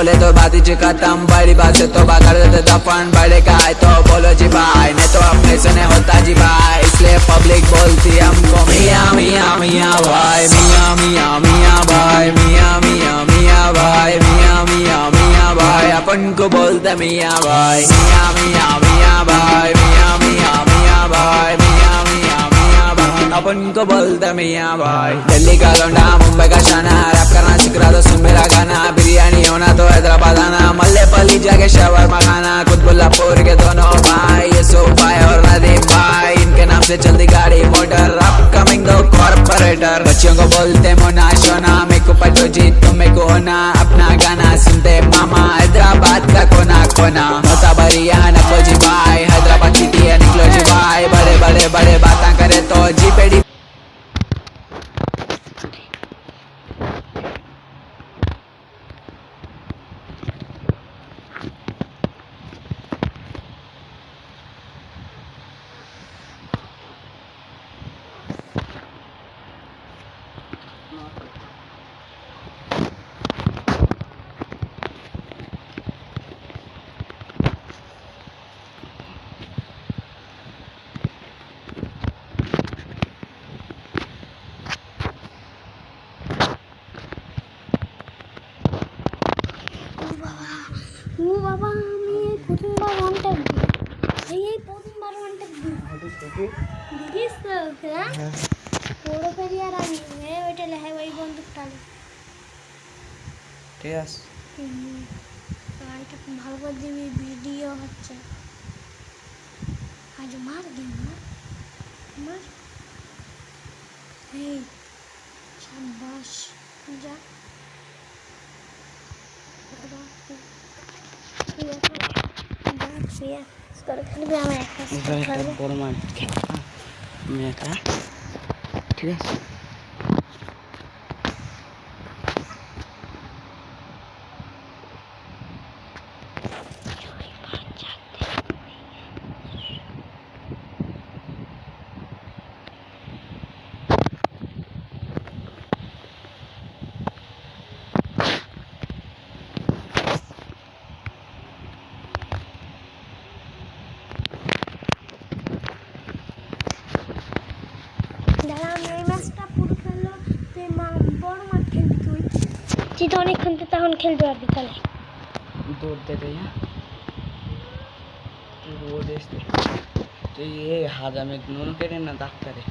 बोले तो बात ही खत्म, बड़ी बात से तो कर देते दफन, बड़े का है तो बोलो जी भाई, नहीं तो अपने से नहीं होता जी भाई, इसलिए पब्लिक बोलती हमको मियाँ मियाँ मियाँ भाई, मियाँ मियाँ मियाँ भाई, मियाँ मियाँ मियाँ भाई, मियाँ मियाँ मियाँ भाई, अपन को बोलते मियाँ भाई, मियाँ मियाँ मियाँ भाई, मियाँ मियाँ मियाँ भाई, मियाँ मियाँ मियाँ भाई, अपन को बोलते मियाँ भाई। दिल्ली का लौंडा मुंबई का शाना, रैप करना सीख रहा तो सुन मेरा गाना, बिरयानी होना तो हैदराबाद आना, मल्लेपल्ली जाके शवरमा खाना, कुतुबुल्लापुर के दोनों भाई, यूसुफ भाई और नदीम भाई, इनके नाम से चलती गाड़ी मोटर, अपकमिंग दो कॉर्पोरेटर, बच्चों को बोलते मोना शोना, मेरे को पटो जी तुम मेरे को होना, अपना गाना सुनते मामा, हैदराबाद का कोना कोना, मोता बरिया नको जी भाई, हैदराबाद सिटी है निकलो जी भाई, बड़े बड़े बड़े बातें करे तो जी पेड़ी। ও বাবা, আমি এই প্রথমবার ওয়ানটা এই প্রথমবার ওয়ানটা দিদিস তো হ্যাঁ বড় পেরিয়ার আমি ওইটা লেখা ওই বন্দুকটা ঠিক আছে। এটা ভালো করে দিবি, ভিডিও হচ্ছে আজ মার দিন মার এই শাবাশ যা বড় মাছ আমি একা, ঠিক আছে। তুই তো অনেকক্ষণ তো তখন খেলতে পারবি তাহলে দৌড় দেবে রোড এসে তুই এই হাজামে নুন কেটে না ডাক্তারে